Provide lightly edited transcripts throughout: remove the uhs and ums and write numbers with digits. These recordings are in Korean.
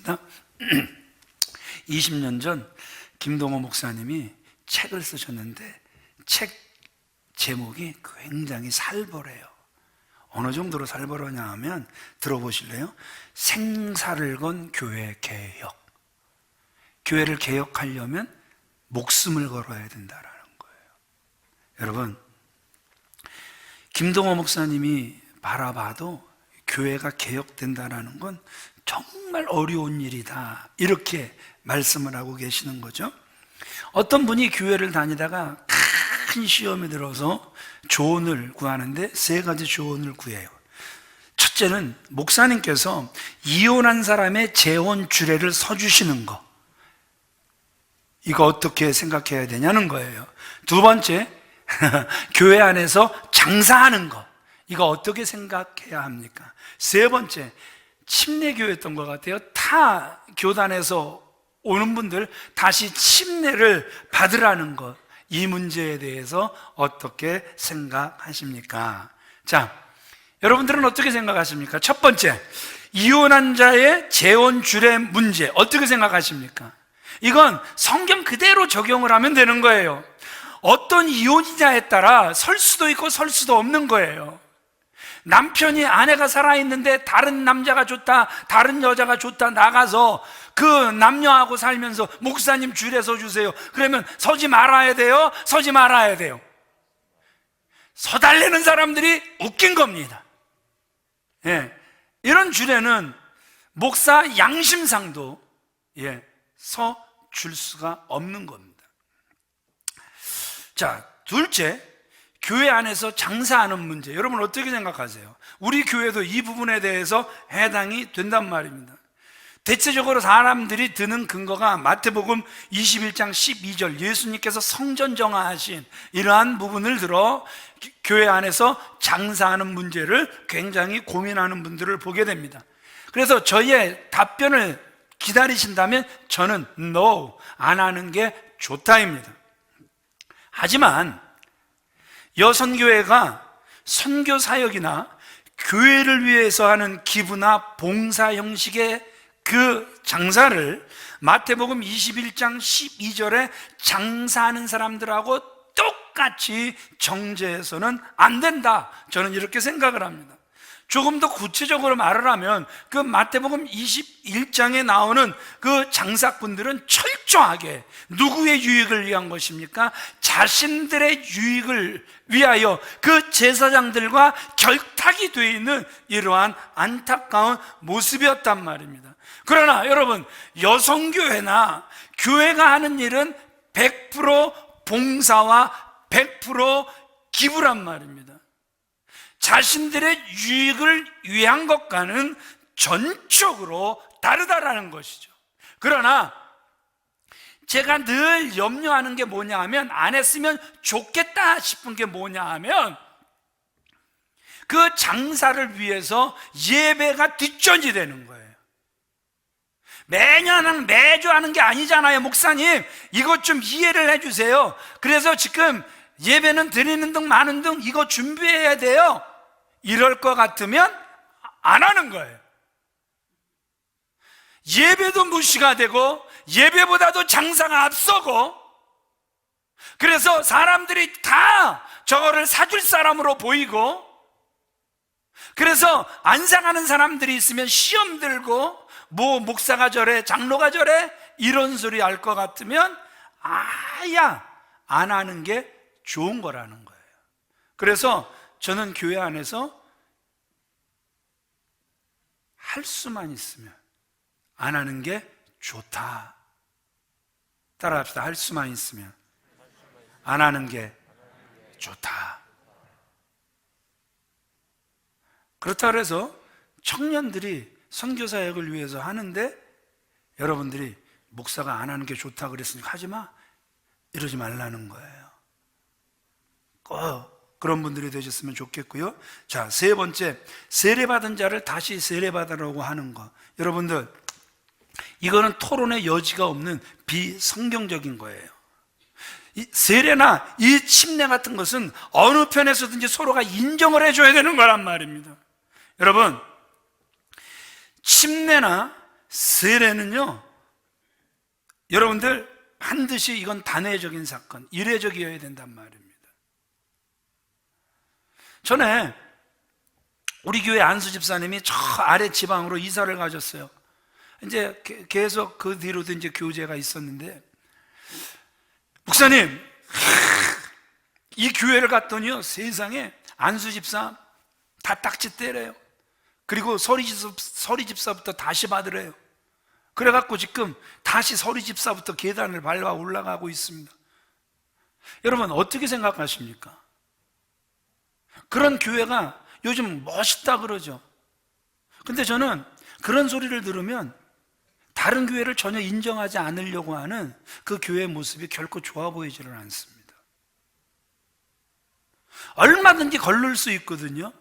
말씀입니다. 20년 전 김동호 목사님이 책을 쓰셨는데 책 제목이 굉장히 살벌해요. 어느 정도로 살벌하냐 하면 들어보실래요? 생사를 건 교회 개혁. 교회를 개혁하려면 목숨을 걸어야 된다라는 거예요. 여러분, 김동호 목사님이 바라봐도 교회가 개혁된다라는 건 정말 어려운 일이다, 이렇게 말씀을 하고 계시는 거죠. 어떤 분이 교회를 다니다가 큰 시험에 들어서 조언을 구하는데 세 가지 조언을 구해요. 첫째는 목사님께서 이혼한 사람의 재혼 주례를 서주시는 거, 이거 어떻게 생각해야 되냐는 거예요. 두 번째, 교회 안에서 장사하는 거, 이거 어떻게 생각해야 합니까? 세 번째, 침례교회였던 것 같아요. 타 교단에서 오는 분들 다시 침례를 받으라는 것, 이 문제에 대해서 어떻게 생각하십니까? 자, 여러분들은 어떻게 생각하십니까? 첫 번째, 이혼한 자의 재혼 주례 문제 어떻게 생각하십니까? 이건 성경 그대로 적용을 하면 되는 거예요. 어떤 이혼이냐에 따라 설 수도 있고 설 수도 없는 거예요. 남편이 아내가 살아있는데 다른 남자가 좋다, 다른 여자가 좋다 나가서 그 남녀하고 살면서 목사님 주례 서주세요, 그러면 서지 말아야 돼요? 서지 말아야 돼요? 서달래는 사람들이 웃긴 겁니다. 이런 주례는 목사 양심상도 서줄 수가 없는 겁니다. 자, 둘째, 교회 안에서 장사하는 문제, 여러분 어떻게 생각하세요? 우리 교회도 이 부분에 대해서 해당이 된단 말입니다. 대체적으로 사람들이 드는 근거가 마태복음 21장 12절, 예수님께서 성전 정화하신 이러한 부분을 들어 교회 안에서 장사하는 문제를 굉장히 고민하는 분들을 보게 됩니다. 그래서 저희의 답변을 기다리신다면 저는 no, 안 하는 게 좋다입니다. 하지만 여선교회가 선교 사역이나 교회를 위해서 하는 기부나 봉사 형식의 그 장사를 마태복음 21장 12절에 장사하는 사람들하고 똑같이 정죄해서는 안 된다, 저는 이렇게 생각을 합니다. 조금 더 구체적으로 말을 하면 그 마태복음 21장에 나오는 그 장사꾼들은 철저하게 누구의 유익을 위한 것입니까? 자신들의 유익을 위하여 그 제사장들과 결탁이 되어 있는 이러한 안타까운 모습이었단 말입니다. 그러나 여러분, 여성교회나 교회가 하는 일은 100% 봉사와 100% 기부란 말입니다. 자신들의 유익을 위한 것과는 전적으로 다르다라는 것이죠. 그러나 제가 늘 염려하는 게 뭐냐 하면, 안 했으면 좋겠다 싶은 게 뭐냐 하면, 그 장사를 위해서 예배가 뒷전이 되는 거예요. 매주 하는 게 아니잖아요. 목사님, 이것 좀 이해를 해주세요. 그래서 지금 예배는 드리는 등 마는 등 이거 준비해야 돼요, 이럴 것 같으면 안 하는 거예요. 예배도 무시가 되고 예배보다도 장사가 앞서고, 그래서 사람들이 다 저거를 사줄 사람으로 보이고, 그래서 안 사가는 사람들이 있으면 시험 들고 뭐 목사가 저래, 장로가 저래, 이런 소리 할 것 같으면 아야 안 하는 게 좋은 거라는 거예요. 그래서 저는 교회 안에서 할 수만 있으면 안 하는 게 좋다. 따라합시다. 할 수만 있으면 안 하는 게 좋다. 그렇다고 해서 청년들이 선교사역을 위해서 하는데 여러분들이 목사가 안 하는 게 좋다 그랬으니까 하지 마, 이러지 말라는 거예요. 꼭 그런 분들이 되셨으면 좋겠고요. 자, 세 번째, 세례받은 자를 다시 세례받으라고 하는 것. 여러분들, 이거는 토론의 여지가 없는 비성경적인 거예요. 이 세례나 이 침례 같은 것은 어느 편에서든지 서로가 인정을 해줘야 되는 거란 말입니다. 여러분, 침례나 세례는요, 여러분들 반드시 이건 단회적인 사건, 이례적이어야 된단 말입니다. 전에 우리 교회 안수 집사님이 저 아래 지방으로 이사를 가셨어요. 이제 계속 그 뒤로도 이제 교제가 있었는데, 목사님, 이 교회를 갔더니요, 세상에 안수 집사 다 딱지 떼래요. 그리고 서리 집사부터 다시 받으래요. 그래갖고 지금 다시 서리 집사부터 계단을 밟아 올라가고 있습니다. 여러분 어떻게 생각하십니까? 그런 교회가 요즘 멋있다 그러죠. 근데 저는 그런 소리를 들으면 다른 교회를 전혀 인정하지 않으려고 하는 그 교회의 모습이 결코 좋아 보이지를 않습니다. 얼마든지 걸릴 수 있거든요.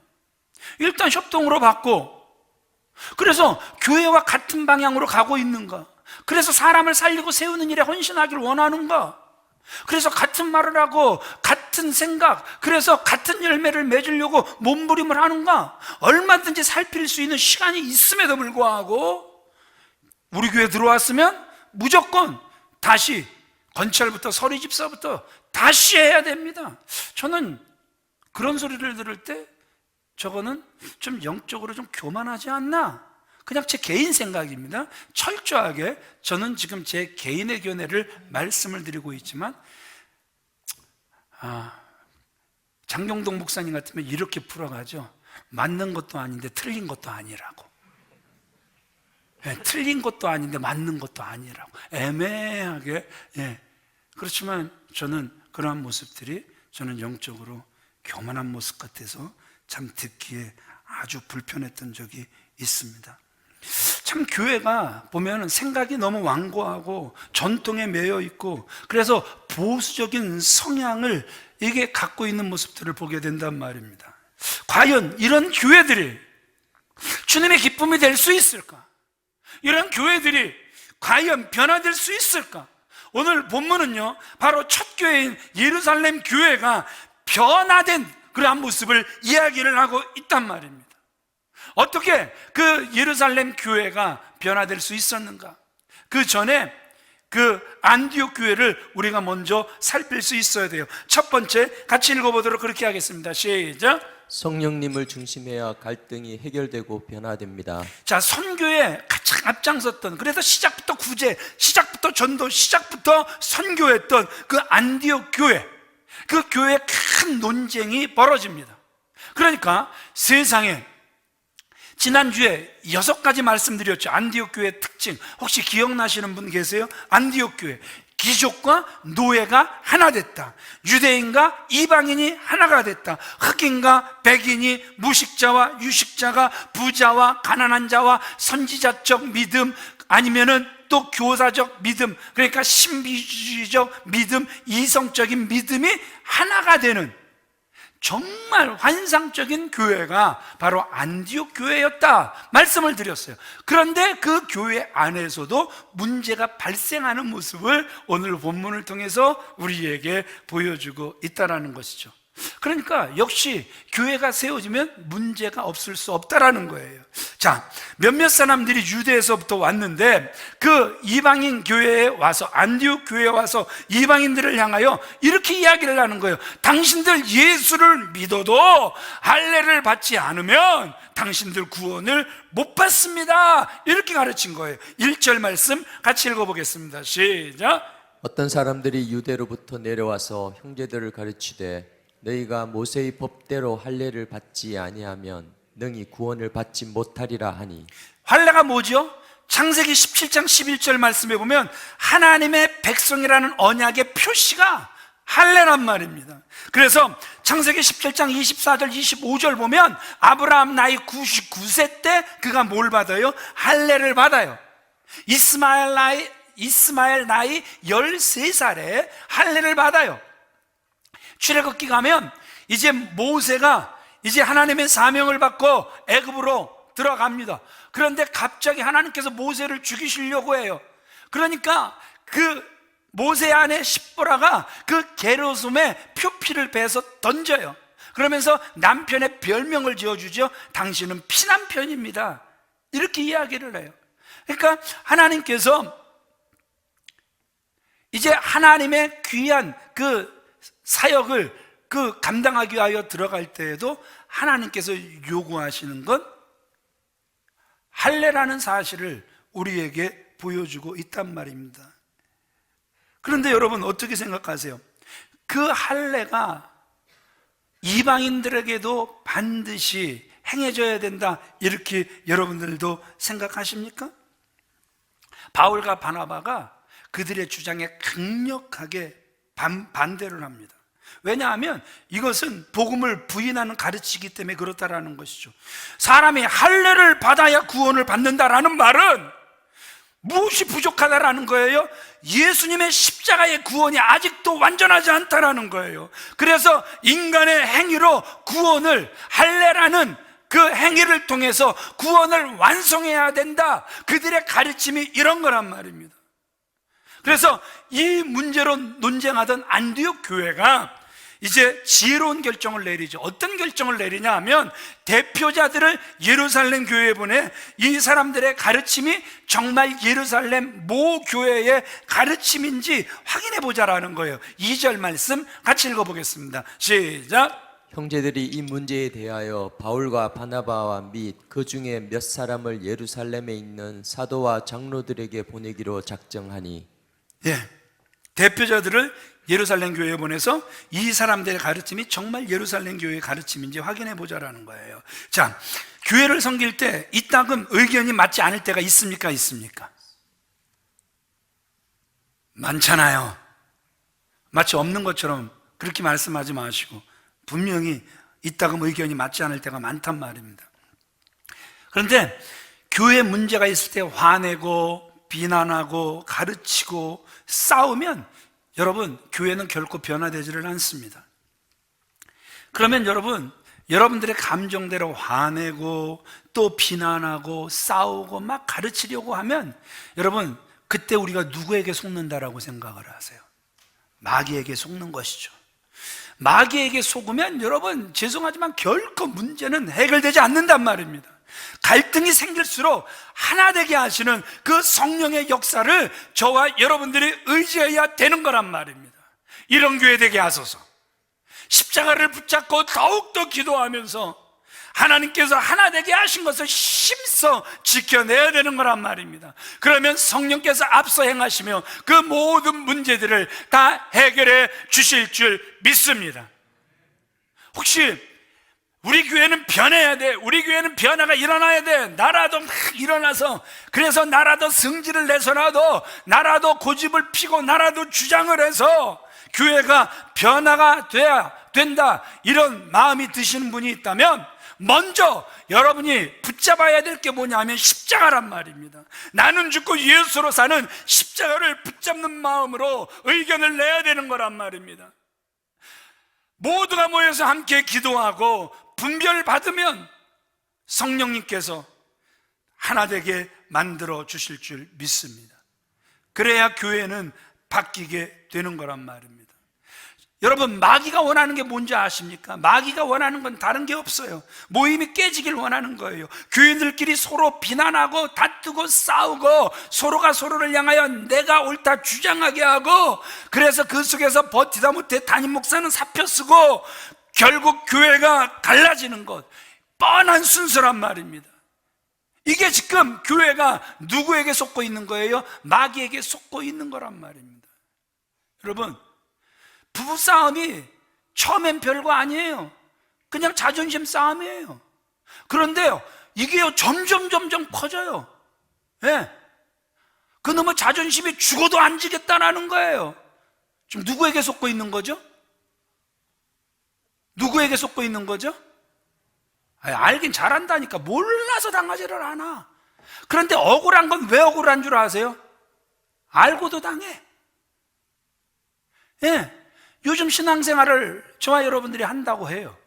일단 협동으로 받고, 그래서 교회와 같은 방향으로 가고 있는가, 그래서 사람을 살리고 세우는 일에 헌신하기를 원하는가, 그래서 같은 말을 하고 같은 생각, 그래서 같은 열매를 맺으려고 몸부림을 하는가, 얼마든지 살필 수 있는 시간이 있음에도 불구하고 우리 교회 들어왔으면 무조건 다시 건찰부터 서리 집사부터 다시 해야 됩니다. 저는 그런 소리를 들을 때 저거는 좀 영적으로 좀 교만하지 않나? 그냥 제 개인 생각입니다. 철저하게 저는 지금 제 개인의 견해를 말씀을 드리고 있지만, 장경동 목사님 같으면 이렇게 풀어가죠. 맞는 것도 아닌데 틀린 것도 아니라고. 틀린 것도 아닌데 맞는 것도 아니라고. 애매하게. 그렇지만 저는 그러한 모습들이 저는 영적으로 교만한 모습 같아서 참 듣기에 아주 불편했던 적이 있습니다. 참 교회가 보면 생각이 너무 완고하고 전통에 매여 있고, 그래서 보수적인 성향을 이게 갖고 있는 모습들을 보게 된단 말입니다. 과연 이런 교회들이 주님의 기쁨이 될 수 있을까? 이런 교회들이 과연 변화될 수 있을까? 오늘 본문은요, 바로 첫 교회인 예루살렘 교회가 변화된 그러한 모습을 이야기를 하고 있단 말입니다. 어떻게 그 예루살렘 교회가 변화될 수 있었는가? 그 전에 그 안디옥 교회를 우리가 먼저 살필 수 있어야 돼요. 첫 번째, 같이 읽어보도록 그렇게 하겠습니다. 시작. 성령님을 중심해야 갈등이 해결되고 변화됩니다. 자, 선교에 가장 앞장섰던, 그래서 시작부터 구제, 시작부터 전도, 시작부터 선교했던 그 안디옥 교회, 그 교회에 큰 논쟁이 벌어집니다. 그러니까 세상에 지난주에 6가지 말씀드렸죠. 안디옥 교회의 특징 혹시 기억나시는 분 계세요? 안디옥 교회, 귀족과 노예가 하나 됐다. 유대인과 이방인이 하나가 됐다. 흑인과 백인이, 무식자와 유식자가, 부자와 가난한 자와, 선지자적 믿음 아니면은 또 교사적 믿음, 그러니까 신비주의적 믿음, 이성적인 믿음이 하나가 되는 정말 환상적인 교회가 바로 안디옥 교회였다 말씀을 드렸어요. 그런데 그 교회 안에서도 문제가 발생하는 모습을 오늘 본문을 통해서 우리에게 보여주고 있다는 것이죠. 그러니까 역시 교회가 세워지면 문제가 없을 수 없다라는 거예요. 자, 몇몇 사람들이 유대에서부터 왔는데 그 이방인 교회에 와서, 안디옥 교회에 와서 이방인들을 향하여 이렇게 이야기를 하는 거예요. 당신들 예수를 믿어도 할례를 받지 않으면 당신들 구원을 못 받습니다. 이렇게 가르친 거예요. 1절 말씀 같이 읽어보겠습니다. 시작. 어떤 사람들이 유대로부터 내려와서 형제들을 가르치되 너희가 모세의 법대로 할례를 받지 아니하면 능히 구원을 받지 못하리라 하니. 할례가 뭐죠? 창세기 17장 11절 말씀에 보면 하나님의 백성이라는 언약의 표시가 할례란 말입니다. 그래서 창세기 17장 24절 25절 보면 아브라함 나이 99세 때 그가 뭘 받아요? 할례를 받아요. 이스마엘 나이 13살에 할례를 받아요. 출애굽기 가면 이제 모세가 이제 하나님의 사명을 받고 애굽으로 들어갑니다. 그런데 갑자기 하나님께서 모세를 죽이시려고 해요. 그러니까 그 모세 아내 십보라가 그 게르솜에 표피를 베서 던져요. 그러면서 남편의 별명을 지어주죠. 당신은 피남편입니다. 이렇게 이야기를 해요. 그러니까 하나님께서 이제 하나님의 귀한 그 사역을 감당하기 위하여 들어갈 때에도 하나님께서 요구하시는 건 할례라는 사실을 우리에게 보여주고 있단 말입니다. 그런데 여러분 어떻게 생각하세요? 그 할례가 이방인들에게도 반드시 행해져야 된다, 이렇게 여러분들도 생각하십니까? 바울과 바나바가 그들의 주장에 강력하게 반대를 합니다. 왜냐하면 이것은 복음을 부인하는 가르치기 때문에 그렇다라는 것이죠. 사람이 할례를 받아야 구원을 받는다라는 말은 무엇이 부족하다라는 거예요? 예수님의 십자가의 구원이 아직도 완전하지 않다라는 거예요. 그래서 인간의 행위로 구원을, 할례라는 그 행위를 통해서 구원을 완성해야 된다, 그들의 가르침이 이런 거란 말입니다. 그래서 이 문제로 논쟁하던 안디옥 교회가 이제 지혜로운 결정을 내리죠. 어떤 결정을 내리냐 하면 대표자들을 예루살렘 교회에 보내 이 사람들의 가르침이 정말 예루살렘 모 교회의 가르침인지 확인해 보자라는 거예요. 2절 말씀 같이 읽어보겠습니다. 시작. 형제들이 이 문제에 대하여 바울과 바나바와 및 그 중에 몇 사람을 예루살렘에 있는 사도와 장로들에게 보내기로 작정하니, 예, 대표자들을 예루살렘 교회에 보내서 이 사람들의 가르침이 정말 예루살렘 교회의 가르침인지 확인해 보자라는 거예요. 자, 교회를 섬길 때 이따금 의견이 맞지 않을 때가 있습니까? 있습니까? 많잖아요. 마치 없는 것처럼 그렇게 말씀하지 마시고 분명히 이따금 의견이 맞지 않을 때가 많단 말입니다. 그런데 교회 문제가 있을 때 화내고 비난하고 가르치고 싸우면 여러분, 교회는 결코 변화되지를 않습니다. 그러면 여러분들의 감정대로 화내고 또 비난하고 싸우고 막 가르치려고 하면 여러분, 그때 우리가 누구에게 속는다라고 생각을 하세요? 마귀에게 속는 것이죠. 마귀에게 속으면 여러분, 죄송하지만 결코 문제는 해결되지 않는단 말입니다. 갈등이 생길수록 하나 되게 하시는 그 성령의 역사를 저와 여러분들이 의지해야 되는 거란 말입니다. 이런 교회 되게 하소서. 십자가를 붙잡고 더욱더 기도하면서 하나님께서 하나 되게 하신 것을 힘써 지켜내야 되는 거란 말입니다. 그러면 성령께서 앞서 행하시며 그 모든 문제들을 다 해결해 주실 줄 믿습니다. 혹시 우리 교회는 변해야 돼, 우리 교회는 변화가 일어나야 돼, 나라도 막 일어나서, 그래서 나라도 성질을 내서라도, 나라도 고집을 피고 나라도 주장을 해서 교회가 변화가 돼야 된다, 이런 마음이 드시는 분이 있다면 먼저 여러분이 붙잡아야 될 게 뭐냐 하면 십자가란 말입니다. 나는 죽고 예수로 사는 십자가를 붙잡는 마음으로 의견을 내야 되는 거란 말입니다. 모두가 모여서 함께 기도하고 분별받으면 성령님께서 하나 되게 만들어 주실 줄 믿습니다. 그래야 교회는 바뀌게 되는 거란 말입니다. 여러분, 마귀가 원하는 게 뭔지 아십니까? 마귀가 원하는 건 다른 게 없어요. 모임이 깨지길 원하는 거예요. 교인들끼리 서로 비난하고 다투고 싸우고 서로가 서로를 향하여 내가 옳다 주장하게 하고, 그래서 그 속에서 버티다 못해 담임 목사는 사표 쓰고 결국 교회가 갈라지는 것, 뻔한 순서란 말입니다. 이게 지금 교회가 누구에게 속고 있는 거예요? 마귀에게 속고 있는 거란 말입니다. 여러분, 부부싸움이 처음엔 별거 아니에요. 그냥 자존심 싸움이에요. 그런데요, 이게요 점점 커져요. 예. 그놈의 자존심이 죽어도 안 지겠다라는 거예요. 지금 누구에게 속고 있는 거죠? 누구에게 속고 있는 거죠? 알긴 잘한다니까. 몰라서 당하지를 않아. 그런데 억울한 건 왜 억울한 줄 아세요? 알고도 당해. 예. 요즘 신앙생활을 저와 여러분들이 한다고 해요.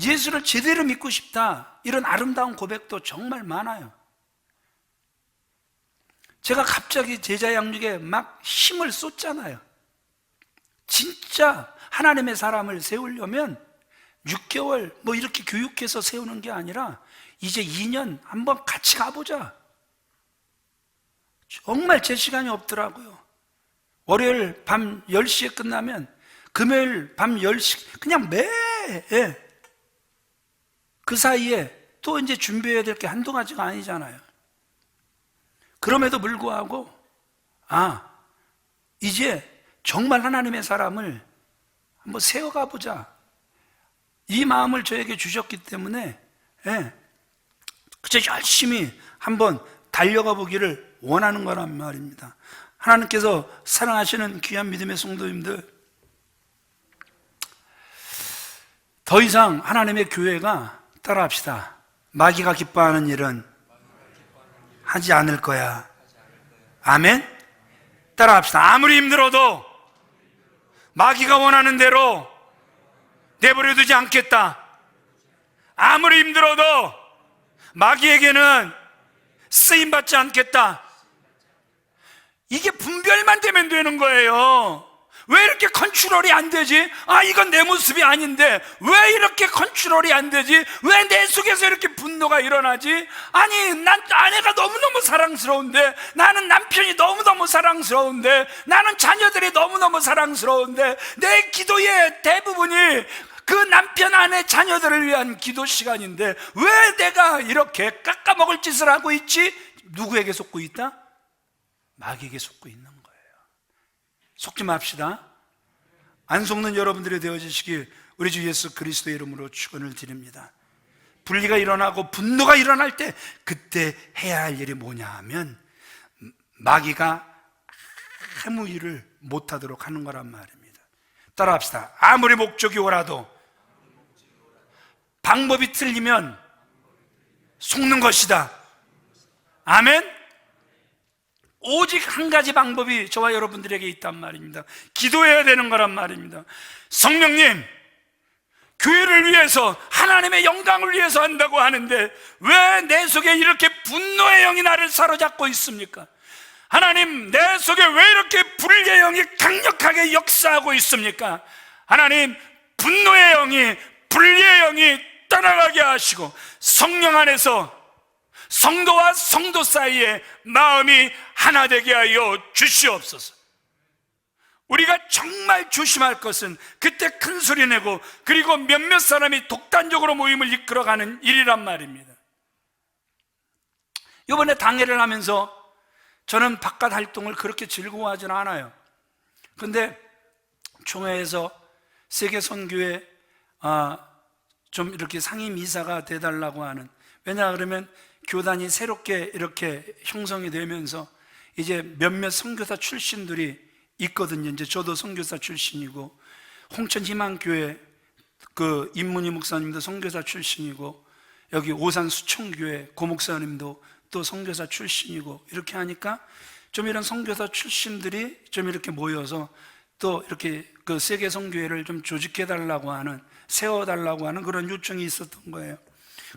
예수를 제대로 믿고 싶다, 이런 아름다운 고백도 정말 많아요. 제가 갑자기 제자 양육에 막 힘을 쏟잖아요. 진짜 하나님의 사람을 세우려면 6개월 이렇게 교육해서 세우는 게 아니라 이제 2년 한번 같이 가보자. 정말 제 시간이 없더라고요. 월요일 밤 10시에 끝나면 금요일 밤 10시 그냥 그 사이에 또 이제 준비해야 될 게 한두 가지가 아니잖아요. 그럼에도 불구하고 이제 정말 하나님의 사람을 한번 세워가 보자, 이 마음을 저에게 주셨기 때문에 그저 열심히 한번 달려가 보기를 원하는 거란 말입니다. 하나님께서 사랑하시는 귀한 믿음의 성도님들, 더 이상 하나님의 교회가, 따라합시다, 마귀가 기뻐하는 일은 하지 않을 거야. 아멘? 따라합시다. 아무리 힘들어도 마귀가 원하는 대로 내버려 두지 않겠다. 아무리 힘들어도 마귀에게는 쓰임받지 않겠다. 이게 분별만 되면 되는 거예요. 왜 이렇게 컨트롤이 안 되지? 이건 내 모습이 아닌데 왜 이렇게 컨트롤이 안 되지? 왜 내 속에서 이렇게 분노가 일어나지? 아니, 난 아내가 너무너무 사랑스러운데, 나는 남편이 너무너무 사랑스러운데, 나는 자녀들이 너무너무 사랑스러운데, 내 기도의 대부분이 그 남편, 아내, 자녀들을 위한 기도 시간인데 왜 내가 이렇게 깎아먹을 짓을 하고 있지? 누구에게 속고 있다? 마귀에게 속고 있는 거예요. 속지 맙시다. 안 속는 여러분들이 되어지시길 우리 주 예수 그리스도의 이름으로 축원을 드립니다. 분리가 일어나고 분노가 일어날 때 그때 해야 할 일이 뭐냐 하면 마귀가 아무 일을 못하도록 하는 거란 말입니다. 따라합시다. 아무리 목적이 오라도 방법이 틀리면 속는 것이다. 아멘? 오직 한 가지 방법이 저와 여러분들에게 있단 말입니다. 기도해야 되는 거란 말입니다. 성령님, 교회를 위해서, 하나님의 영광을 위해서 한다고 하는데 왜 내 속에 이렇게 분노의 영이 나를 사로잡고 있습니까? 하나님, 내 속에 왜 이렇게 불의의 영이 강력하게 역사하고 있습니까? 하나님, 분노의 영이, 불의의 영이 떠나가게 하시고 성령 안에서 성도와 성도 사이에 마음이 하나 되게 하여 주시옵소서. 우리가 정말 조심할 것은 그때 큰 소리 내고 그리고 몇몇 사람이 독단적으로 모임을 이끌어가는 일이란 말입니다. 이번에 당회를 하면서 저는 바깥 활동을 그렇게 즐거워하지는 않아요. 그런데 총회에서 세계선교회 좀 이렇게 상임이사가 돼달라고 하는, 왜냐 그러면 교단이 새롭게 이렇게 형성이 되면서 이제 몇몇 선교사 출신들이 있거든요. 이제 저도 선교사 출신이고, 홍천희망교회 그 임문희 목사님도 선교사 출신이고, 여기 오산 수청교회 고 목사님도 또 선교사 출신이고, 이렇게 하니까 좀 이런 선교사 출신들이 좀 이렇게 모여서 또 이렇게 그 세계 선교회를 좀 조직해 달라고 하는, 세워 달라고 하는 그런 요청이 있었던 거예요.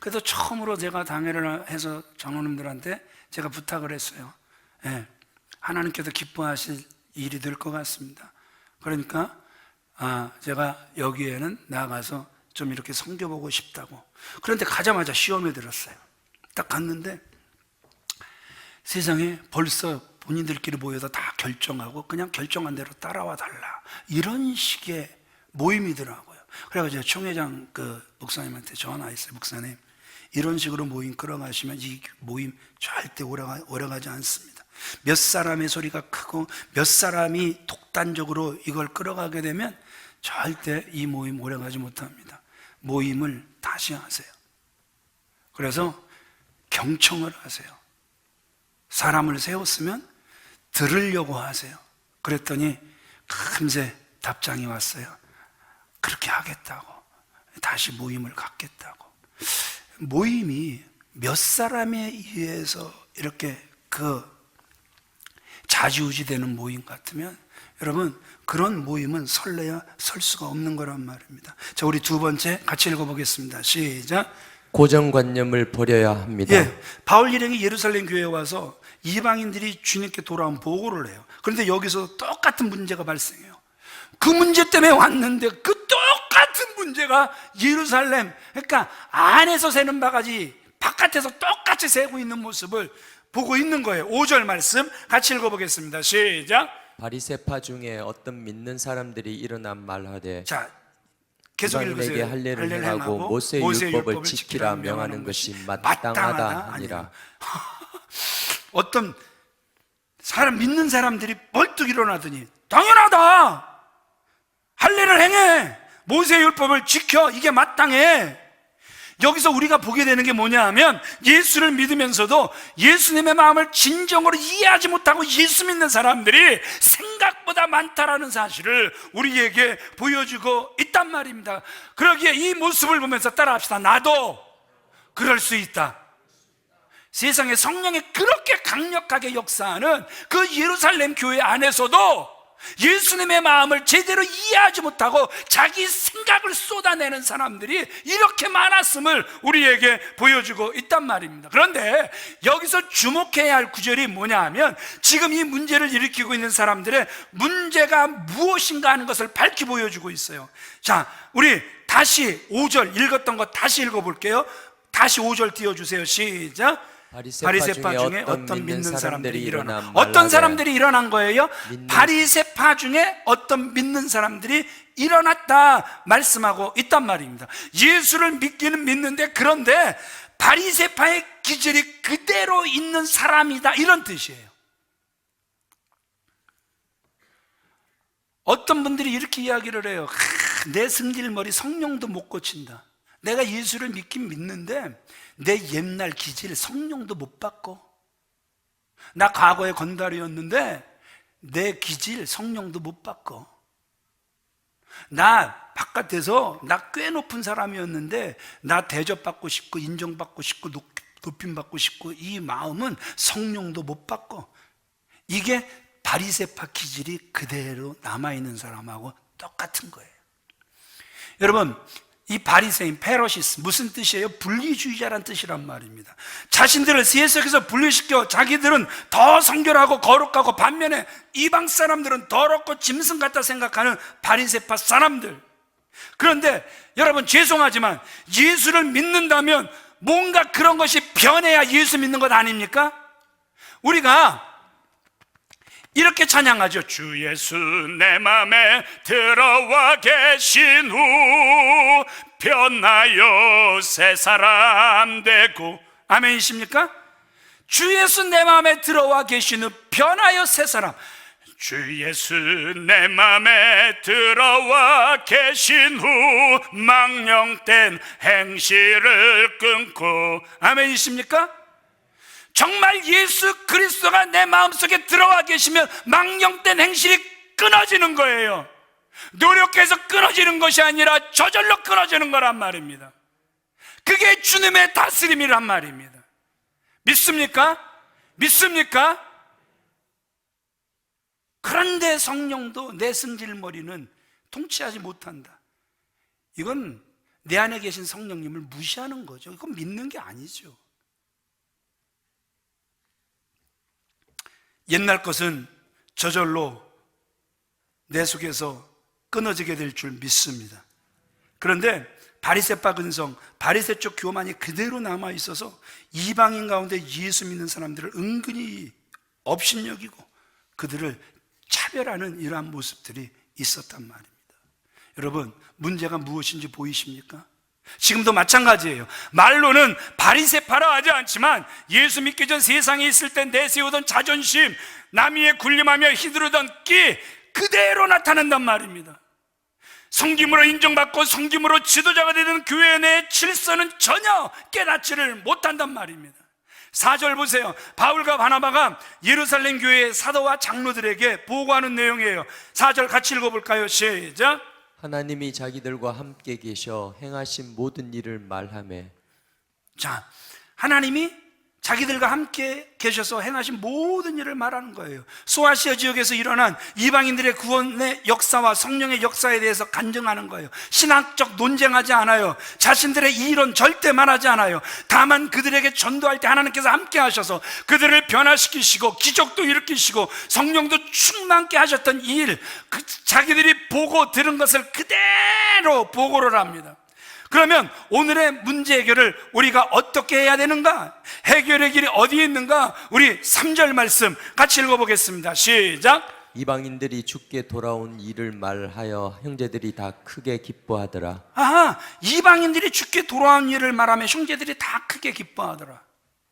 그래서 처음으로 제가 당회를 해서 장로님들한테 제가 부탁을 했어요. 하나님께서 기뻐하실 일이 될 것 같습니다. 그러니까 제가 여기에는 나가서 좀 이렇게 섬겨보고 싶다고. 그런데 가자마자 시험에 들었어요. 딱 갔는데 세상에 벌써 본인들끼리 모여서 다 결정하고 그냥 결정한 대로 따라와 달라, 이런 식의 모임이더라고요. 그래가지고 총회장 그 목사님한테 전화했어요. 목사님, 이런 식으로 모임 끌어가시면 이 모임 절대 오래가지 않습니다. 몇 사람의 소리가 크고 몇 사람이 독단적으로 이걸 끌어가게 되면 절대 이 모임 오래가지 못합니다. 모임을 다시 하세요. 그래서 경청을 하세요. 사람을 세웠으면 들으려고 하세요. 그랬더니 금세 답장이 왔어요. 그렇게 하겠다고, 다시 모임을 갖겠다고. 모임이 몇 사람에 의해서 이렇게 자지우지되는 모임 같으면 여러분, 그런 모임은 설레야 설 수가 없는 거란 말입니다. 자, 우리 두 번째 같이 읽어보겠습니다. 시작. 고정관념을 버려야 합니다. 바울 일행이 예루살렘 교회에 와서 이방인들이 주님께 돌아온 보고를 해요. 그런데 여기서 똑같은 문제가 발생해요. 그 문제 때문에 왔는데 그 똑같은 문제가 예루살렘, 그러니까 안에서 새는 바가지 바깥에서 똑같이 새고 있는 모습을 보고 있는 거예요. 5절 말씀 같이 읽어보겠습니다. 시작. 바리새파 중에 어떤 믿는 사람들이 일어난 말하되 자, 계속 이방인에게 읽으세요. 할례를 행하고 모세 율법을 지키라 명하는 것이 마땅하다 하니라. 어떤 사람, 믿는 사람들이 벌떡 일어나더니 당연하다, 할례를 행해, 모세 율법을 지켜, 이게 마땅해. 여기서 우리가 보게 되는 게 뭐냐 하면, 예수를 믿으면서도 예수님의 마음을 진정으로 이해하지 못하고 예수 믿는 사람들이 생각보다 많다라는 사실을 우리에게 보여주고 있단 말입니다. 그러기에 이 모습을 보면서 따라합시다. 나도 그럴 수 있다. 세상에 성령이 그렇게 강력하게 역사하는 그 예루살렘 교회 안에서도 예수님의 마음을 제대로 이해하지 못하고 자기 생각을 쏟아내는 사람들이 이렇게 많았음을 우리에게 보여주고 있단 말입니다. 그런데 여기서 주목해야 할 구절이 뭐냐 하면, 지금 이 문제를 일으키고 있는 사람들의 문제가 무엇인가 하는 것을 밝히 보여주고 있어요. 자, 우리 다시 5절 읽었던 거 다시 읽어볼게요. 다시 5절 띄워주세요. 시작. 바리새파 중에 어떤 믿는 사람들이 일어나. 어떤 사람들이 일어난 거예요? 바리새파 중에 어떤 믿는 사람들이 일어났다 말씀하고 있단 말입니다. 예수를 믿기는 믿는데, 그런데 바리새파의 기질이 그대로 있는 사람이다, 이런 뜻이에요. 어떤 분들이 이렇게 이야기를 해요. 내 승질머리 성령도 못 고친다. 내가 예수를 믿긴 믿는데 내 옛날 기질 성령도 못 바꿔. 나 과거에 건달이었는데 내 기질 성령도 못 바꿔. 나 바깥에서 나 꽤 높은 사람이었는데 나 대접받고 싶고 인정받고 싶고 높임받고 싶고 이 마음은 성령도 못 바꿔. 이게 바리새파 기질이 그대로 남아있는 사람하고 똑같은 거예요. 여러분, 이 바리새인, 페로시스, 무슨 뜻이에요? 분리주의자란 뜻이란 말입니다. 자신들을 세속에서 분리시켜 자기들은 더 성결하고 거룩하고, 반면에 이방 사람들은 더럽고 짐승 같다 생각하는 바리새파 사람들. 그런데 여러분, 죄송하지만 예수를 믿는다면 뭔가 그런 것이 변해야 예수 믿는 것 아닙니까? 우리가 이렇게 찬양하죠. 주 예수 내 맘에 들어와 계신 후 변하여 새 사람 되고. 아멘이십니까? 주 예수 내 맘에 들어와 계신 후 변하여 새 사람. 주 예수 내 맘에 들어와 계신 후 망령된 행실을 끊고. 아멘이십니까? 정말 예수 그리스도가 내 마음속에 들어와 계시면 망령된 행실이 끊어지는 거예요. 노력해서 끊어지는 것이 아니라 저절로 끊어지는 거란 말입니다. 그게 주님의 다스림이란 말입니다. 믿습니까? 믿습니까? 그런데 성령도 내 승질머리는 통치하지 못한다. 이건 내 안에 계신 성령님을 무시하는 거죠. 이건 믿는 게 아니죠. 옛날 것은 저절로 내 속에서 끊어지게 될 줄 믿습니다. 그런데 바리새파 근성, 바리새 쪽 교만이 그대로 남아있어서 이방인 가운데 예수 믿는 사람들을 은근히 업신여기고 그들을 차별하는 이러한 모습들이 있었단 말입니다. 여러분, 문제가 무엇인지 보이십니까? 지금도 마찬가지예요. 말로는 바리새파라 하지 않지만 예수 믿기 전 세상에 있을 때 내세우던 자존심, 남이에 군림하며 휘두르던 끼 그대로 나타난단 말입니다. 성김으로 인정받고 성김으로 지도자가 되는 교회 내 질서는 전혀 깨닫지를 못한단 말입니다. 4절 보세요. 바울과 바나바가 예루살렘 교회의 사도와 장로들에게 보고하는 내용이에요. 4절 같이 읽어볼까요? 시작. 하나님이 자기들과 함께 계셔 행하신 모든 일을 말하매. 자, 하나님이 자기들과 함께 계셔서 행하신 모든 일을 말하는 거예요. 소아시아 지역에서 일어난 이방인들의 구원의 역사와 성령의 역사에 대해서 간증하는 거예요. 신학적 논쟁하지 않아요. 자신들의 이론 절대 말하지 않아요. 다만 그들에게 전도할 때 하나님께서 함께 하셔서 그들을 변화시키시고 기적도 일으키시고 성령도 충만케 하셨던 이 일, 자기들이 보고 들은 것을 그대로 보고를 합니다. 그러면 오늘의 문제 해결을 우리가 어떻게 해야 되는가? 해결의 길이 어디에 있는가? 우리 3절 말씀 같이 읽어보겠습니다. 시작. 이방인들이 주께 돌아온 일을 말하여 형제들이 다 크게 기뻐하더라. 아하, 이방인들이 주께 돌아온 일을 말하며 형제들이 다 크게 기뻐하더라.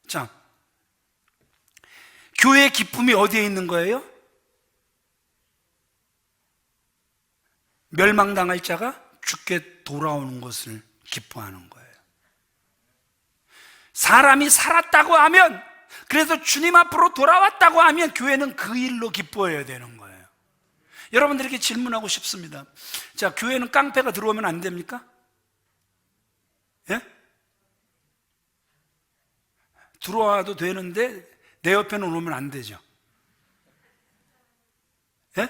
자, 교회의 기쁨이 어디에 있는 거예요? 멸망당할 자가 주께 돌아오는 것을 기뻐하는 거예요. 사람이 살았다고 하면, 그래서 주님 앞으로 돌아왔다고 하면 교회는 그 일로 기뻐해야 되는 거예요. 여러분들에게 질문하고 싶습니다. 자, 교회는 깡패가 들어오면 안 됩니까? 예? 들어와도 되는데 내 옆에는 오면 안 되죠. 예?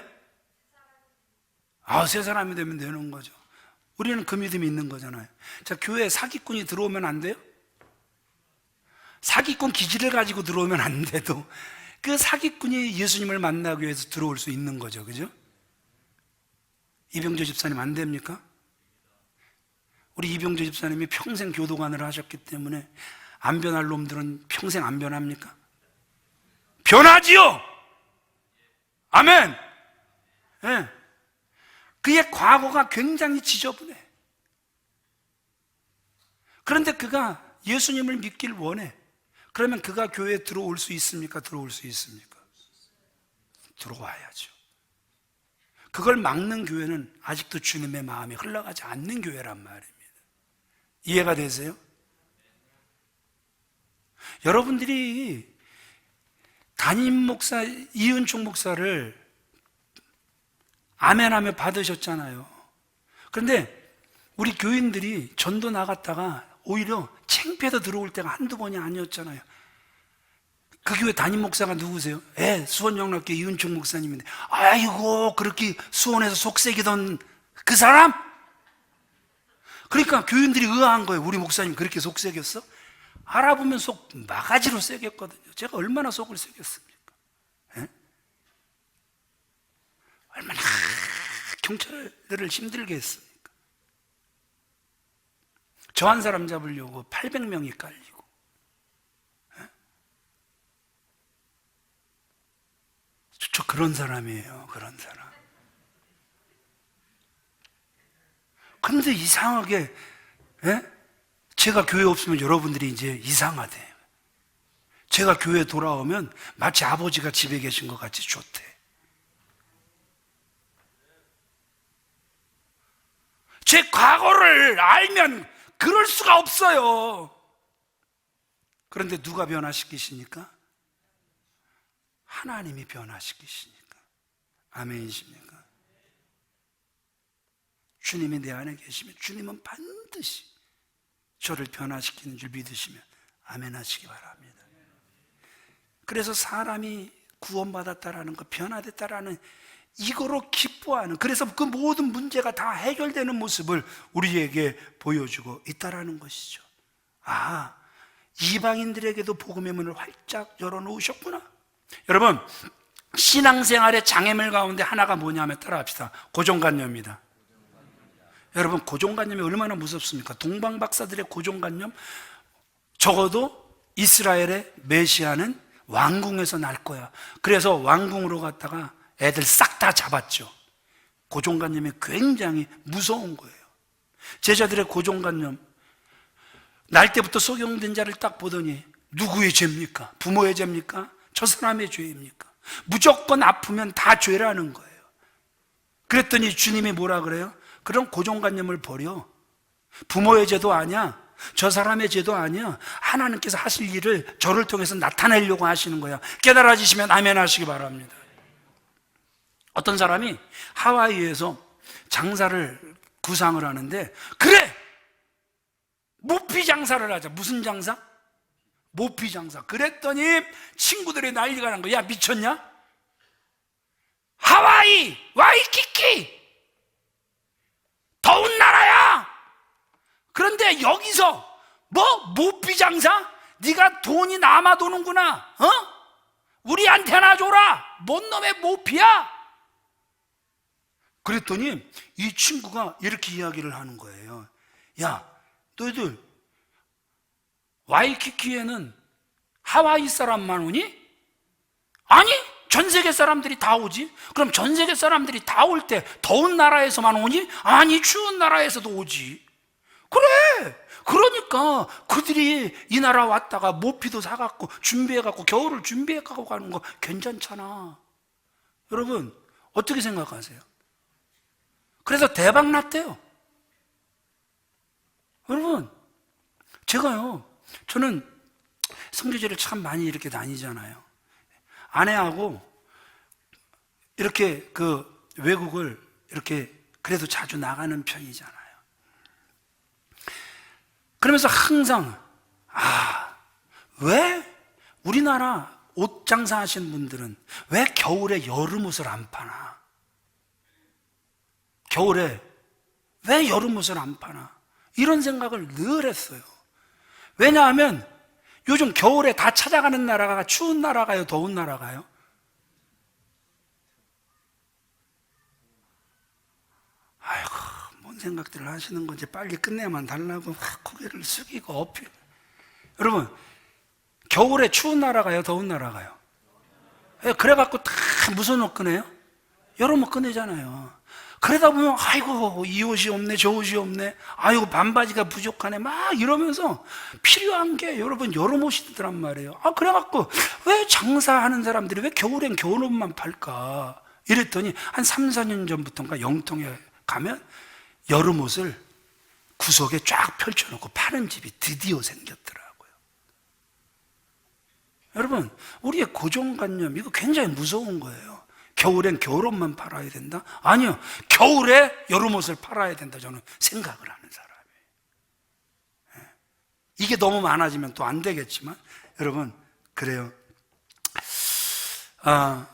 새 사람이 되면 되는 거죠. 우리는 그 믿음이 있는 거잖아요. 자, 교회에 사기꾼이 들어오면 안 돼요? 사기꾼 기질을 가지고 들어오면 안 돼도 그 사기꾼이 예수님을 만나기 위해서 들어올 수 있는 거죠. 그죠? 이병조 집사님 안 됩니까? 우리 이병조 집사님이 평생 교도관을 하셨기 때문에 안 변할 놈들은 평생 안 변합니까? 변하지요! 아멘! 네. 그의 과거가 굉장히 지저분해. 그런데 그가 예수님을 믿길 원해. 그러면 그가 교회에 들어올 수 있습니까? 들어올 수 있습니까? 들어와야죠. 그걸 막는 교회는 아직도 주님의 마음이 흘러가지 않는 교회란 말입니다. 이해가 되세요? 여러분들이 담임 목사 이은총 목사를 아멘하며 받으셨잖아요. 그런데 우리 교인들이 전도 나갔다가 오히려 창피해서 들어올 때가 한두 번이 아니었잖아요. 그 교회 담임 목사가 누구세요? 수원영락교회 이은총 목사님인데, 아이고 그렇게 수원에서 속색이던 그 사람? 그러니까 교인들이 의아한 거예요. 우리 목사님 그렇게 속색였어? 알아보면 속 마가지로 세겠거든요. 제가 얼마나 속을 세겠습니까? 예? 얼마나 경찰들을 힘들게 했습니까? 저 한 사람 잡으려고 800명이 깔리고. 예? 저 그런 사람이에요. 그런 사람. 근데 이상하게, 예? 제가 교회 없으면 여러분들이 이제 이상하대. 제가 교회에 돌아오면 마치 아버지가 집에 계신 것 같이 좋대. 제 과거를 알면 그럴 수가 없어요. 그런데 누가 변화시키십니까? 하나님이 변화시키시니까. 아멘이십니까? 주님이 내 안에 계시면 주님은 반드시 저를 변화시키는 줄 믿으시면 아멘 하시기 바랍니다. 그래서 사람이 구원받았다라는 것, 변화됐다라는 이거로 기뻐하는, 그래서 그 모든 문제가 다 해결되는 모습을 우리에게 보여주고 있다라는 것이죠. 이방인들에게도 복음의 문을 활짝 열어놓으셨구나. 여러분, 신앙생활의 장애물 가운데 하나가 뭐냐면 따라합시다. 고정관념입니다. 여러분, 고정관념이 얼마나 무섭습니까? 동방 박사들의 고정관념, 적어도 이스라엘의 메시아는 왕궁에서 날 거야. 그래서 왕궁으로 갔다가 애들 싹 다 잡았죠. 고정관념이 굉장히 무서운 거예요. 제자들의 고정관념, 날 때부터 속용된 자를 딱 보더니 누구의 죄입니까? 부모의 죄입니까? 저 사람의 죄입니까? 무조건 아프면 다 죄라는 거예요. 그랬더니 주님이 뭐라 그래요? 그런 고정관념을 버려. 부모의 죄도 아니야, 저 사람의 죄도 아니야. 하나님께서 하실 일을 저를 통해서 나타내려고 하시는 거야. 깨달아지시면 아멘 하시기 바랍니다. 어떤 사람이 하와이에서 장사를 구상을 하는데, 그래! 모피 장사를 하자. 무슨 장사? 모피 장사. 그랬더니 친구들이 난리가 난 거야. 야, 미쳤냐? 하와이! 와이키키! 더운 나라야! 그런데 여기서 모피 장사? 네가 돈이 남아도는구나. 우리한테 하나 줘라. 뭔 놈의 모피야? 그랬더니 이 친구가 이렇게 이야기를 하는 거예요. 야, 너희들 와이키키에는 하와이 사람만 오니? 아니, 전 세계 사람들이 다 오지. 그럼 전 세계 사람들이 다 올 때 더운 나라에서만 오니? 아니, 추운 나라에서도 오지. 그래. 그러니까 그들이 이 나라 왔다가 모피도 사갖고 준비해갖고 겨울을 준비해갖고 가는 거 괜찮잖아. 여러분 어떻게 생각하세요? 그래서 대박 났대요. 여러분 저는 선교지를 참 많이 이렇게 다니잖아요. 아내하고 이렇게 그 외국을 이렇게 그래도 자주 나가는 편이잖아요. 그러면서 항상 왜 우리나라 옷 장사하시는 분들은 왜 겨울에 여름 옷을 안 파나? 겨울에 왜 여름 옷을 안 파나? 이런 생각을 늘 했어요. 왜냐하면 요즘 겨울에 다 찾아가는 나라가 추운 나라가요, 더운 나라가요? 아이고, 뭔 생각들을 하시는 건지 빨리 끝내야만 달라고 고개를 숙이고 어필. 여러분, 겨울에 추운 나라가요, 더운 나라가요? 그래갖고 다 무슨 옷 꺼내요? 여름 옷 꺼내잖아요. 그러다 보면 아이고 이 옷이 없네, 저 옷이 없네, 아이고 반바지가 부족하네, 막 이러면서 필요한 게 여러분 여름 옷이더란 말이에요. 그래갖고 왜 장사하는 사람들이 왜 겨울엔 겨울 옷만 팔까? 이랬더니 한 3, 4년 전부터인가 영통에 가면 여름 옷을 구석에 쫙 펼쳐놓고 파는 집이 드디어 생겼더라고요. 여러분, 우리의 고정관념 이거 굉장히 무서운 거예요. 겨울엔 겨울옷만 팔아야 된다? 아니요, 겨울에 여름옷을 팔아야 된다, 저는 생각을 하는 사람이에요. 이게 너무 많아지면 또 안 되겠지만 여러분 그래요.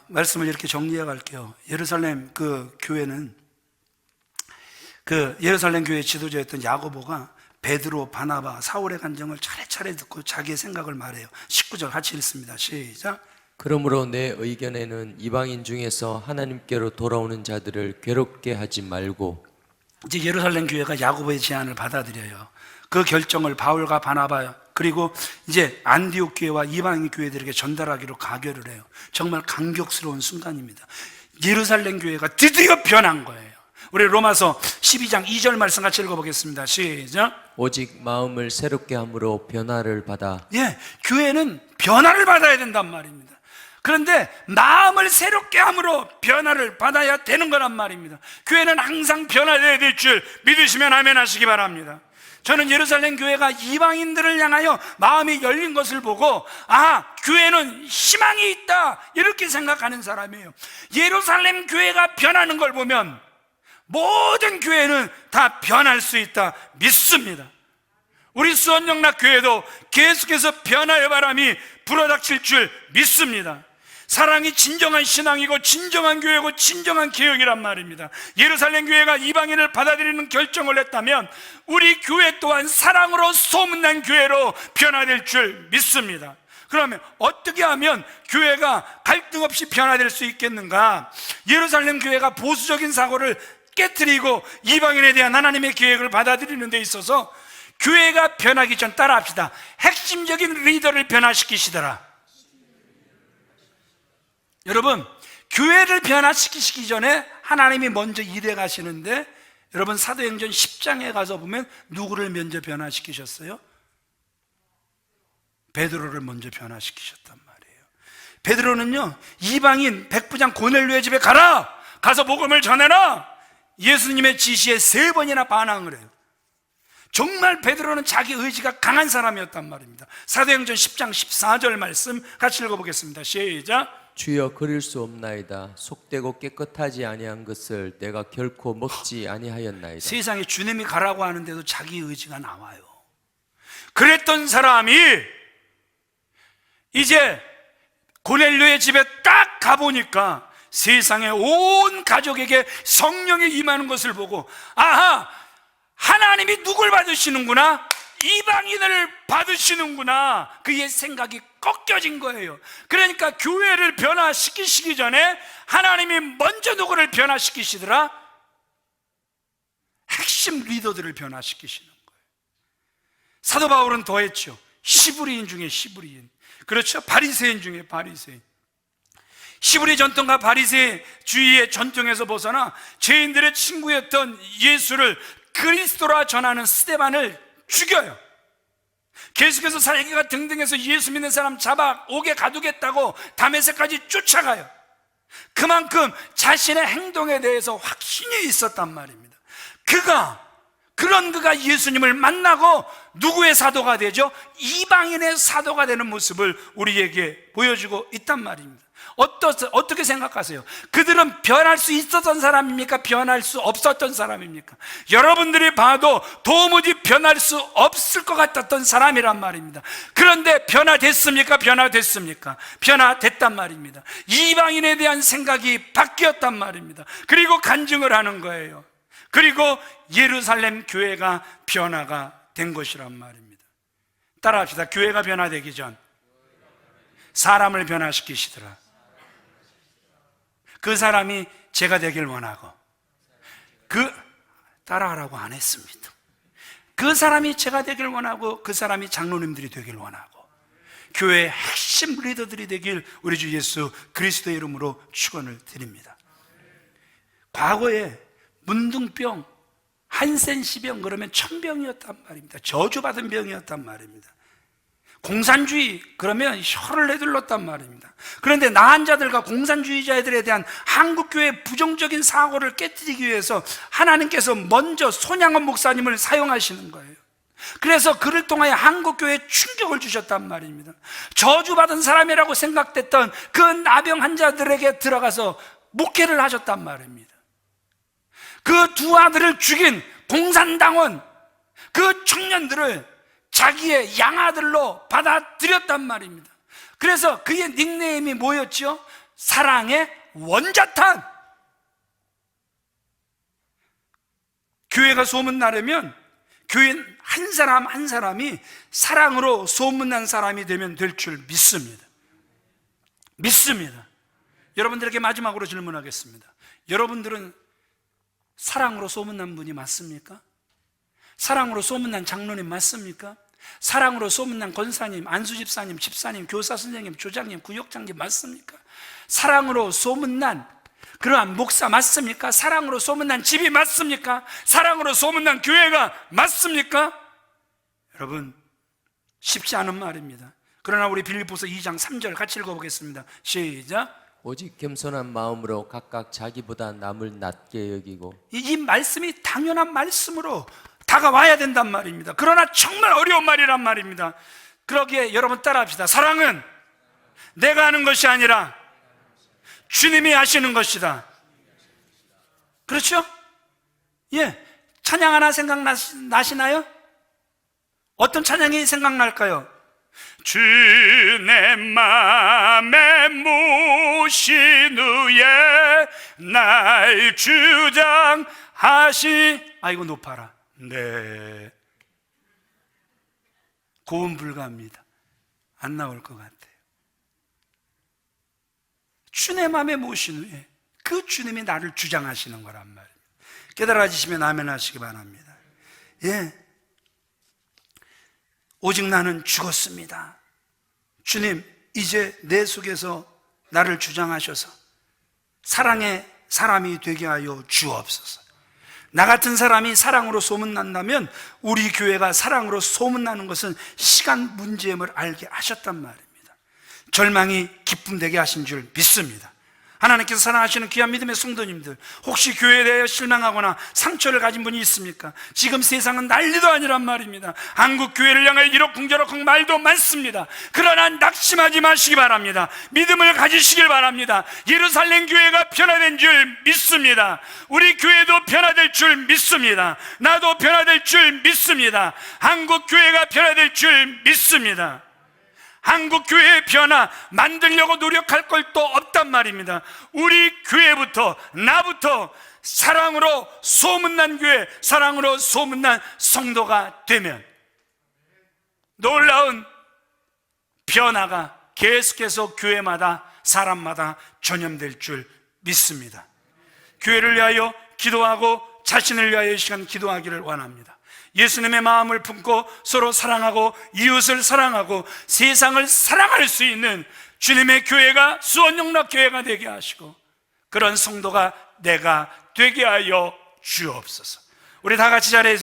말씀을 이렇게 정리해 갈게요. 예루살렘 그 교회는 그 예루살렘 교회 지도자였던 야고보가 베드로, 바나바, 사울의 간증을 차례차례 듣고 자기의 생각을 말해요. 19절 같이 읽습니다. 시작. 그러므로 내 의견에는 이방인 중에서 하나님께로 돌아오는 자들을 괴롭게 하지 말고. 이제 예루살렘 교회가 야고보의 제안을 받아들여요. 그 결정을 바울과 바나바 그리고 이제 안디옥 교회와 이방인 교회들에게 전달하기로 가결을 해요. 정말 감격스러운 순간입니다. 예루살렘 교회가 드디어 변한 거예요. 우리 로마서 12장 2절 말씀 같이 읽어보겠습니다. 시작. 오직 마음을 새롭게 함으로 변화를 받아. 교회는 변화를 받아야 된단 말입니다. 그런데 마음을 새롭게 함으로 변화를 받아야 되는 거란 말입니다. 교회는 항상 변화되어야 될 줄 믿으시면 아멘 하시기 바랍니다. 저는 예루살렘 교회가 이방인들을 향하여 마음이 열린 것을 보고 교회는 희망이 있다 이렇게 생각하는 사람이에요. 예루살렘 교회가 변하는 걸 보면 모든 교회는 다 변할 수 있다 믿습니다. 우리 수원영락교회도 계속해서 변화의 바람이 불어닥칠 줄 믿습니다. 사랑이 진정한 신앙이고 진정한 교회고 진정한 개혁이란 말입니다. 예루살렘 교회가 이방인을 받아들이는 결정을 했다면 우리 교회 또한 사랑으로 소문난 교회로 변화될 줄 믿습니다. 그러면 어떻게 하면 교회가 갈등 없이 변화될 수 있겠는가? 예루살렘 교회가 보수적인 사고를 깨트리고 이방인에 대한 하나님의 계획을 받아들이는 데 있어서 교회가 변하기 전 따라합시다. 핵심적인 리더를 변화시키시더라. 여러분, 교회를 변화시키시기 전에 하나님이 먼저 일해 가시는데, 여러분 사도행전 10장에 가서 보면 누구를 먼저 변화시키셨어요? 베드로를 먼저 변화시키셨단 말이에요. 베드로는요, 이방인 백부장 고넬료의 집에 가서 복음을 전해라, 예수님의 지시에 3번이나 반항을 해요. 정말 베드로는 자기 의지가 강한 사람이었단 말입니다. 사도행전 10장 14절 말씀 같이 읽어보겠습니다. 시작. 주여 그릴 수 없나이다. 속되고 깨끗하지 아니한 것을 내가 결코 먹지 아니하였나이다. 세상에 주님이 가라고 하는데도 자기 의지가 나와요. 그랬던 사람이 이제 고넬료의 집에 딱 가보니까 세상의 온 가족에게 성령이 임하는 것을 보고 하나님이 누굴 받으시는구나? 이방인을 받으시는구나. 그의 생각이 꺾여진 거예요. 그러니까 교회를 변화시키시기 전에 하나님이 먼저 누구를 변화시키시더라? 핵심 리더들을 변화시키시는 거예요. 사도 바울은 더했죠. 시브리인 중에 시브리인. 그렇죠? 바리새인 중에 바리새인. 시브리 전통과 바리새주의의 전통에서 벗어나 죄인들의 친구였던 예수를 그리스도라 전하는 스데반을 죽여요. 계속해서 살기가 등등해서 예수 믿는 사람 잡아 옥에 가두겠다고 다메섹까지 쫓아가요. 그만큼 자신의 행동에 대해서 확신이 있었단 말입니다. 그런 그가 예수님을 만나고 누구의 사도가 되죠? 이방인의 사도가 되는 모습을 우리에게 보여주고 있단 말입니다. 어떻게 생각하세요? 그들은 변할 수 있었던 사람입니까? 변할 수 없었던 사람입니까? 여러분들이 봐도 도무지 변할 수 없을 것 같았던 사람이란 말입니다. 그런데 변화됐습니까? 변화됐습니까? 변화됐단 말입니다. 이방인에 대한 생각이 바뀌었단 말입니다. 그리고 간증을 하는 거예요. 그리고 예루살렘 교회가 변화가 된 것이란 말입니다. 따라합시다. 교회가 변화되기 전 사람을 변화시키시더라. 그 사람이 제가 되길 원하고, 따라하라고 안 했습니다. 그 사람이 제가 되길 원하고, 그 사람이 장로님들이 되길 원하고, 교회의 핵심 리더들이 되길 우리 주 예수 그리스도의 이름으로 축원을 드립니다. 과거에 문둥병, 한센시병 그러면 천병이었단 말입니다. 저주받은 병이었단 말입니다. 공산주의 그러면 혀를 내둘렀단 말입니다. 그런데 나한 자들과 공산주의자들에 대한 한국교회의 부정적인 사고를 깨뜨리기 위해서 하나님께서 먼저 손양원 목사님을 사용하시는 거예요. 그래서 그를 통하여 한국교회에 충격을 주셨단 말입니다. 저주받은 사람이라고 생각됐던 그 나병 환자들에게 들어가서 목회를 하셨단 말입니다. 그 두 아들을 죽인 공산당원 그 청년들을 자기의 양아들로 받아들였단 말입니다. 그래서 그의 닉네임이 뭐였죠? 사랑의 원자탄. 교회가 소문나려면 교인 한 사람 한 사람이 사랑으로 소문난 사람이 되면 될 줄 믿습니다. 믿습니다. 여러분들에게 마지막으로 질문하겠습니다. 여러분들은 사랑으로 소문난 분이 맞습니까? 사랑으로 소문난 장로님 맞습니까? 사랑으로 소문난 권사님, 안수집사님, 집사님, 교사 선생님, 조장님, 구역장님 맞습니까? 사랑으로 소문난 그러한 목사 맞습니까? 사랑으로 소문난 집이 맞습니까? 사랑으로 소문난 교회가 맞습니까? 여러분, 쉽지 않은 말입니다. 그러나 우리 빌립보서 2장 3절 같이 읽어보겠습니다. 시작. 오직 겸손한 마음으로 각각 자기보다 남을 낮게 여기고. 이 말씀이 당연한 말씀으로 다가와야 된단 말입니다. 그러나 정말 어려운 말이란 말입니다. 그러기에 여러분 따라합시다. 사랑은 내가 하는 것이 아니라 주님이 하시는 것이다. 그렇죠? 예, 찬양 하나 생각나시나요? 어떤 찬양이 생각날까요? 주 내 맘에 모신 후에 날 주장하시. 아이고 높아라. 네, 고음 불가합니다. 안 나올 것 같아요. 주 내 맘에 모신 후에 그 주님이 나를 주장하시는 거란 말입니다. 깨달아지시면 아멘 하시기 바랍니다. 예, 오직 나는 죽었습니다. 주님, 이제 내 속에서 나를 주장하셔서 사랑의 사람이 되게 하여 주옵소서. 나 같은 사람이 사랑으로 소문난다면 우리 교회가 사랑으로 소문나는 것은 시간 문제임을 알게 하셨단 말입니다. 절망이 기쁨 되게 하신 줄 믿습니다. 하나님께서 사랑하시는 귀한 믿음의 성도님들, 혹시 교회에 대해 실망하거나 상처를 가진 분이 있습니까? 지금 세상은 난리도 아니란 말입니다. 한국 교회를 향해 이러쿵저러쿵 말도 많습니다. 그러나 낙심하지 마시기 바랍니다. 믿음을 가지시길 바랍니다. 예루살렘 교회가 변화된 줄 믿습니다. 우리 교회도 변화될 줄 믿습니다. 나도 변화될 줄 믿습니다. 한국 교회가 변화될 줄 믿습니다. 한국 교회의 변화 만들려고 노력할 걸 또 없단 말입니다. 우리 교회부터, 나부터 사랑으로 소문난 교회, 사랑으로 소문난 성도가 되면 놀라운 변화가 계속해서 교회마다 사람마다 전염될 줄 믿습니다. 교회를 위하여 기도하고 자신을 위하여 이 시간 기도하기를 원합니다. 예수님의 마음을 품고 서로 사랑하고 이웃을 사랑하고 세상을 사랑할 수 있는 주님의 교회가 수원영락교회가 되게 하시고, 그런 성도가 내가 되게 하여 주옵소서. 우리 다 같이 자리에